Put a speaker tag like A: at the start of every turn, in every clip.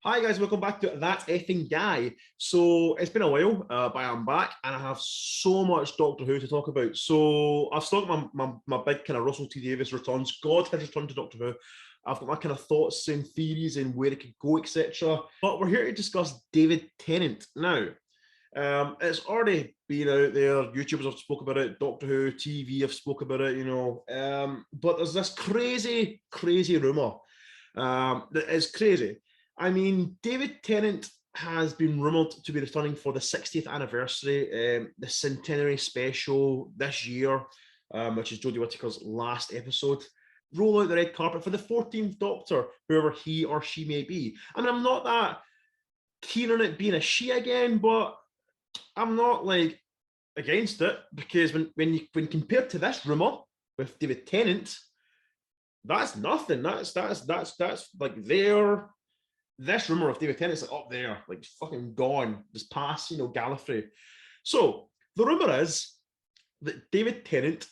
A: Hi guys, welcome back to That Effing Guy. So it's been a while, but I'm back and I have so much Doctor Who to talk about. So I've still got my big kind of Russell T Davies returns. God has returned to Doctor Who. I've got my kind of thoughts and theories and where it could go, etc. But we're here to discuss David Tennant. Now, it's already been out there. YouTubers have spoke about it. Doctor Who TV have spoke about it. But there's this crazy, crazy rumor that is crazy. I mean, David Tennant has been rumoured to be returning for the 60th anniversary, the centenary special this year, which is Jodie Whittaker's last episode. Roll out the red carpet for the 14th Doctor, whoever he or she may be. I mean, I'm not that keen on it being a she again, but I'm not like against it because when compared to this rumour with David Tennant, that's nothing. That's like this rumor of David Tennant's like up there, like fucking gone, just past, Gallifrey. So the rumor is that David Tennant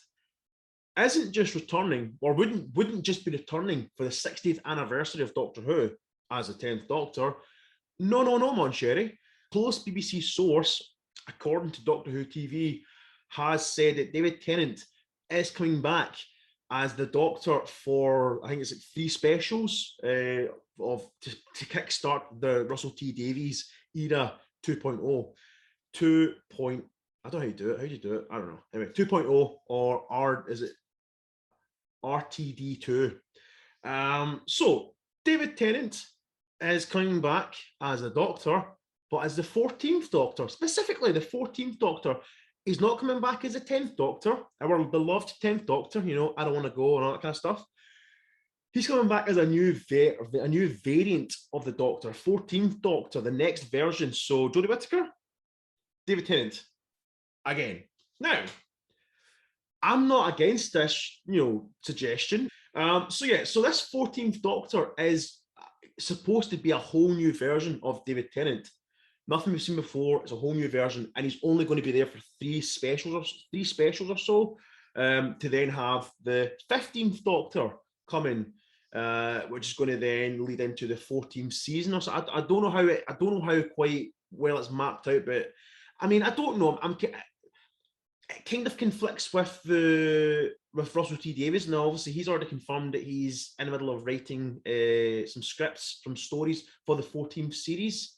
A: isn't just returning, or wouldn't just be returning for the 60th anniversary of Doctor Who as the 10th Doctor. No, Mon Sherry. Close BBC source, according to Doctor Who TV, has said that David Tennant is coming back as the Doctor for, I think it's like 3 specials to kickstart the Russell T Davies era 2.0. 2. I don't know how you do it. How do you do it? I don't know. Anyway, 2.0 or is it RTD2? So David Tennant is coming back as the Doctor, but as the 14th Doctor, specifically the 14th Doctor. He's not coming back as the 10th Doctor, our beloved 10th Doctor, I don't want to go and all that kind of stuff. He's coming back as a new variant of the Doctor, 14th Doctor, the next version. So Jodie Whittaker, David Tennant, again. Now, I'm not against this, suggestion. So this 14th Doctor is supposed to be a whole new version of David Tennant. Nothing we've seen before. It's a whole new version, and he's only going to be there for 3 specials or so, to then have the 15th Doctor coming, which is going to then lead into the 14th season or so. I don't know how quite well it's mapped out, but I mean, I don't know. It kind of conflicts with Russell T Davies. Now, obviously, he's already confirmed that he's in the middle of writing some scripts from stories for the 14th series.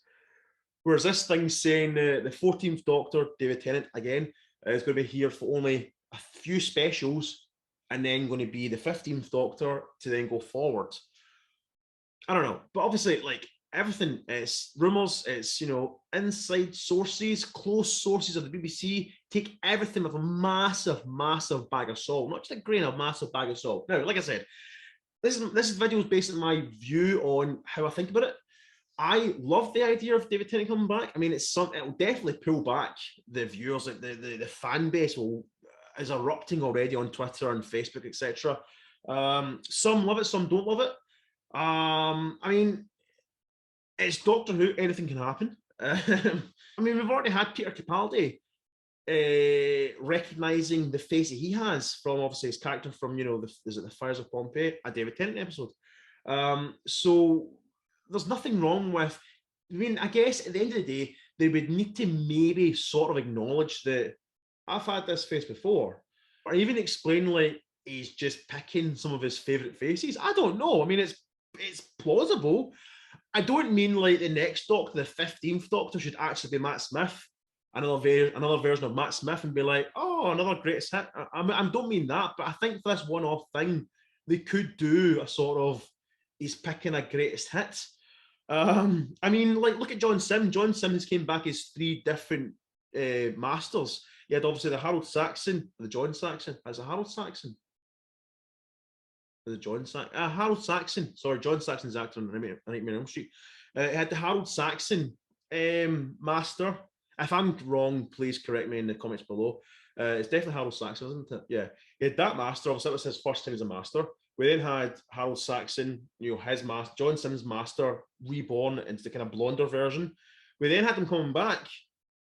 A: Whereas this thing's saying the 14th Doctor, David Tennant, again, is going to be here for only a few specials and then going to be the 15th Doctor to then go forward. I don't know. But obviously, like, everything is rumours, it's, inside sources, close sources of the BBC. Take everything with a massive, massive bag of salt. Not just a grain, a massive bag of salt. Now, like I said, this video is based on my view on how I think about it. I love the idea of David Tennant coming back. I mean, it'll definitely pull back the viewers. Like the fan base is erupting already on Twitter and Facebook, etc. Some love it, some don't love it. I mean, it's Doctor Who. Anything can happen. I mean, we've already had Peter Capaldi recognizing the face that he has from obviously his character from is it the Fires of Pompeii, a David Tennant episode. So there's nothing wrong with, I mean, I guess at the end of the day, they would need to maybe sort of acknowledge that I've had this face before, or even explain like he's just picking some of his favorite faces. I don't know. I mean, it's plausible. I don't mean like the next Doctor, the 15th Doctor, should actually be Matt Smith, another version of Matt Smith, and be like, oh, another greatest hit. I don't mean that, but I think for this one-off thing, they could do a sort of he's picking a greatest hit. I mean, like, look at John Sim. John Sim has came back as 3 different masters. You had obviously the Harold Saxon, the John Saxon. As a Harold Saxon, the John Saxon, Harold Saxon. Sorry, John Saxon's actor on Nightmare on Elm Street. It had the Harold Saxon master. If I'm wrong, please correct me in the comments below. It's definitely Harold Saxon, isn't it? Yeah, he had that master. Obviously, that was his first time as a master. We then had Harold Saxon, his master, John Simm's master, reborn into the kind of blonder version. We then had him coming back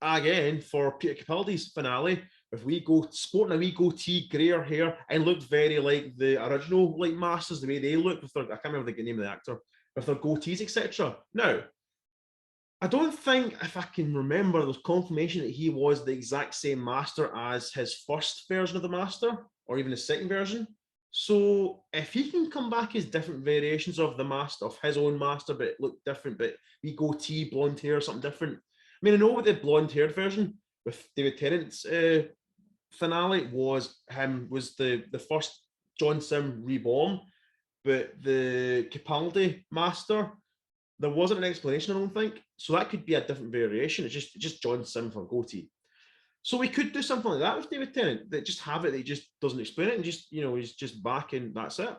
A: again for Peter Capaldi's finale with sporting a wee goatee, greyer hair, and looked very like the original like masters, the way they look with their, I can't remember the name of the actor, with their goatees, etc. Now, I don't think, if I can remember, there was confirmation that he was the exact same master as his first version of the master, or even the second version. So if he can come back as different variations of the master, of his own master, but look different, but we goatee, blonde hair, something different. I mean, I know with the blonde haired version with David Tennant's finale was the first John Sim reborn, but the Capaldi master, there wasn't an explanation, I don't think. So that could be a different variation. It's just John Sim for goatee. So we could do something like that with David Tennant, that just have it, that he just doesn't explain it, and just, he's just back and that's it.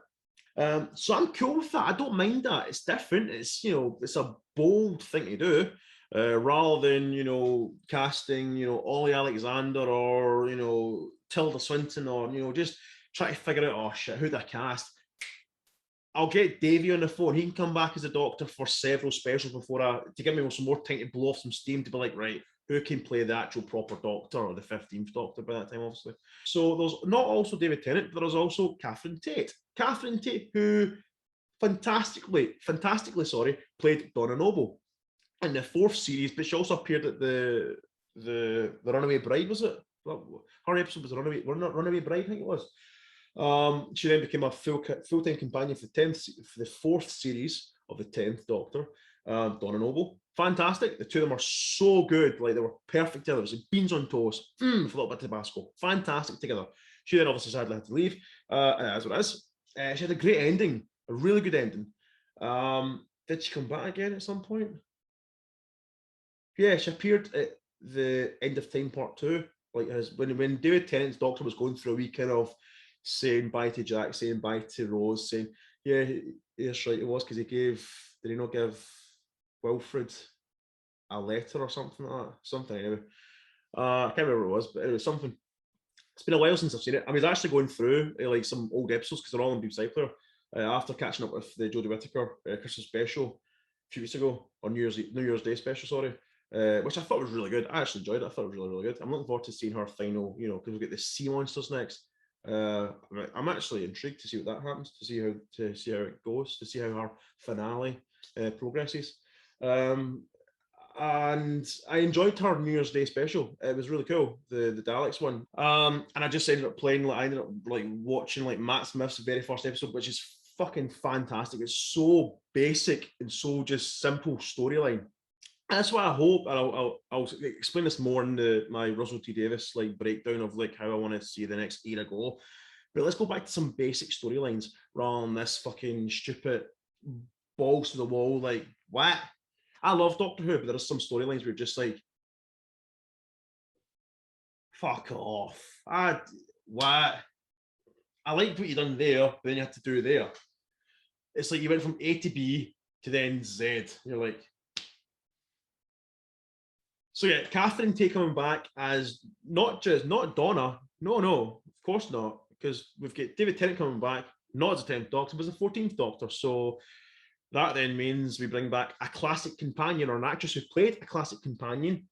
A: So I'm cool with that. I don't mind that. It's different. It's, it's a bold thing to do. Rather than, casting, Ollie Alexander or, Tilda Swinton, or, just try to figure out, oh shit, who'd I cast? I'll get Davey on the phone. He can come back as a doctor for several specials to give me some more time to blow off some steam, to be like, right, who can play the actual proper doctor, or the 15th doctor by that time, obviously. So there's not also David Tennant, but there's also Catherine Tate. Catherine Tate, who fantastically, played Donna Noble in the 4th series, but she also appeared at the Runaway Bride, was it? Her episode was Runaway Bride, I think it was. She then became a full-time companion for the 4th series of the 10th Doctor, Donna Noble. Fantastic. The two of them are so good. Like, they were perfect together. It was like beans on toast with a little bit of Tabasco. Fantastic together. She then obviously sadly had to leave, and that's what it is. She had a great ending, a really good ending. Did she come back again at some point? Yeah, she appeared at the End of Time Part 2. Like, when David Tennant's Doctor was going through a wee kind of saying bye to Jack, saying bye to Rose, saying, yeah, that's right, it was because did he not give Wilfred a letter or something like that? Something, anyway. I can't remember what it was, but it was something. It's been a while since I've seen it. I was actually going through like some old episodes, because they're all on BBC iPlayer, after catching up with the Jodie Whittaker Christmas special a few weeks ago, or New Year's Day special, sorry. Which I thought was really good. I actually enjoyed it. I thought it was really, really good. I'm looking forward to seeing her final, because we'll get the sea monsters next. I'm actually intrigued to see what that happens, to see how it goes, to see how her finale progresses. And I enjoyed her New Year's Day special. It was really cool, the Daleks one. And I just ended up I ended up like watching like Matt Smith's very first episode, which is fucking fantastic. It's so basic and so just simple storyline. That's what I hope, and I'll explain this more in my Russell T Davies like breakdown of like how I want to see the next era go. But let's go back to some basic storylines rather than this fucking stupid balls to the wall. Like, what? I love Doctor Who, but there are some storylines where you're just like, fuck off. What? I liked what you done there, but then you had to do there. It's like you went from A to B to then Z. You're like, so yeah, Catherine Tate coming back as not Donna. No, of course not, because we've got David Tennant coming back, not as a 10th Doctor, but as the 14th Doctor. So that then means we bring back a classic companion, or an actress who played a classic companion,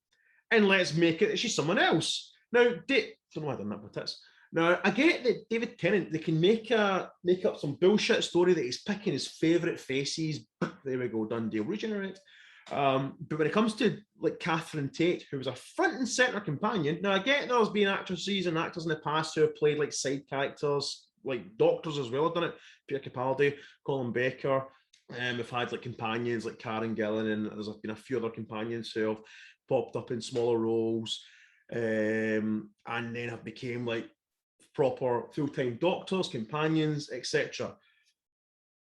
A: and let's make it that she's someone else. Now, don't know why I done that with tits. Now, I get that David Tennant, they can make up some bullshit story that he's picking his favourite faces. There we go, done deal, regenerate. But when it comes to like Catherine Tate, who was a front and center companion, now I get there's been actresses and actors in the past who have played like side characters, like doctors as well. I've done it. Peter Capaldi, Colin Baker. We've had like companions like Karen Gillan, and there's been a few other companions who have popped up in smaller roles, and then have became like proper full-time doctors, companions, etc.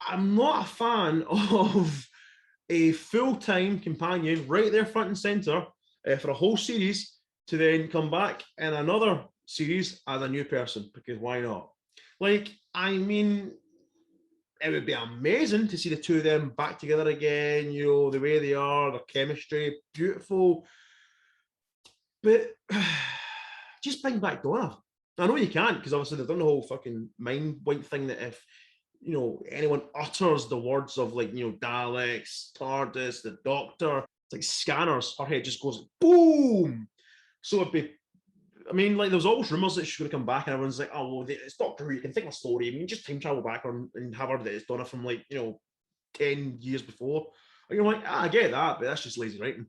A: I'm not a fan of a full-time companion right there front and center for a whole series, to then come back in another series as a new person, because why not? Like, I mean, it would be amazing to see the two of them back together again, the way they are, their chemistry, beautiful. But just bring back Donna. I know you can't, because obviously they've done the whole fucking mind wipe thing, that if anyone utters the words of like, Daleks, TARDIS, the Doctor, it's like scanners, her head just goes boom. So it'd be, I mean, like, there was always rumors that she's going to come back, and everyone's like, oh, well, it's Doctor Who, you can think of a story. I mean, just time travel back and have her that it's Donna from like, 10 years before. You're like, I get that, but that's just lazy writing.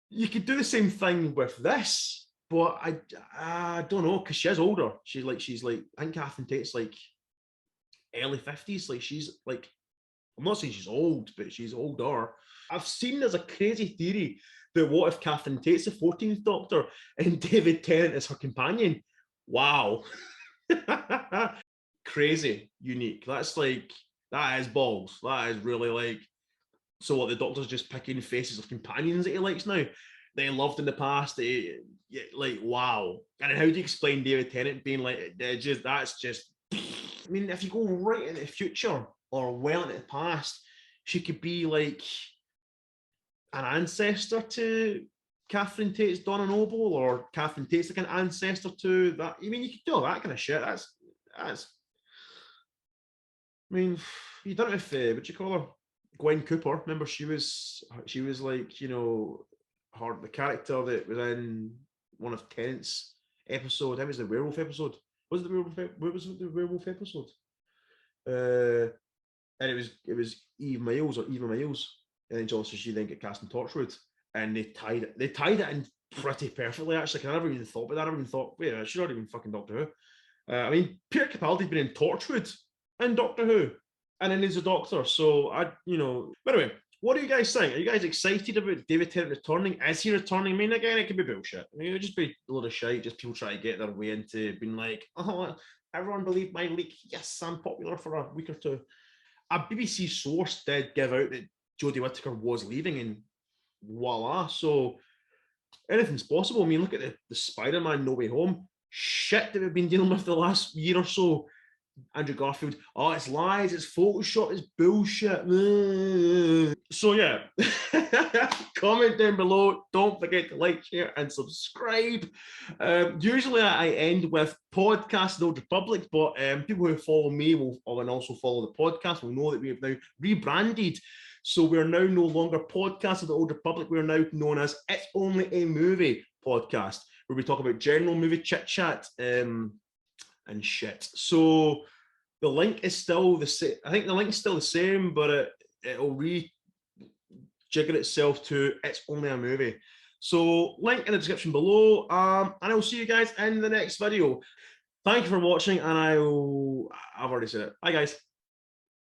A: You could do the same thing with this, but I don't know, because she is older. She's like, I think Catherine Tate's like early 50s. Like she's like, I'm not saying she's old, but she's older. I've seen there's a crazy theory that what if Catherine Tate's the 14th Doctor and David Tennant is her companion? Wow. Crazy, unique. That's like, that is balls. That is really like, so what, the Doctor's just picking faces of companions that he likes now? They loved in the past. Like, wow. And how do you explain David Tennant being like, that's just, I mean, if you go right into the future or well into the past, she could be like an ancestor to Catherine Tate's Donna Noble, or Catherine Tate's like an ancestor to that. I mean, you could do all that kind of shit. That's. I mean, you done it with what you call her, Gwen Cooper. Remember, she was like, you know, her, the character that was in one of Tennant's episode. That was the werewolf episode. Was it the werewolf? What was it, the werewolf episode? And it was Eve Miles or Eva Miles, and then also she then got cast in Torchwood, and they tied it in pretty perfectly actually. I never even thought about that. I never even thought, wait, she's already been fucking Doctor Who. I mean, Peter Capaldi's been in Torchwood and Doctor Who, and then he's a Doctor. So But anyway, what do you guys think? Are you guys excited about David Tennant returning? Is he returning? I mean, again, it could be bullshit. I mean, it would just be a load of shite. Just people trying to get their way into being like, oh, everyone believed my leak. Yes, I'm popular for a week or two. A BBC source did give out that Jodie Whittaker was leaving, and voila. So anything's possible. I mean, look at the Spider-Man No Way Home shit that we've been dealing with the last year or so. Andrew Garfield, oh, it's lies, it's Photoshop, it's bullshit. So yeah, comment down below. Don't forget to like, share, and subscribe. Usually I end with podcast of the Old Republic, but people who follow me will and also follow the podcast will know that we have now rebranded. So we're now no longer Podcast of the Old Republic. We're now known as It's Only a Movie Podcast, where we talk about general movie chit chat and shit. So the link is still the same. I think the link's still the same, but it'll rejigger itself to It's Only a Movie. So link in the description below, and I'll see you guys in the next video. Thank you for watching, and I've already said it. Bye, guys.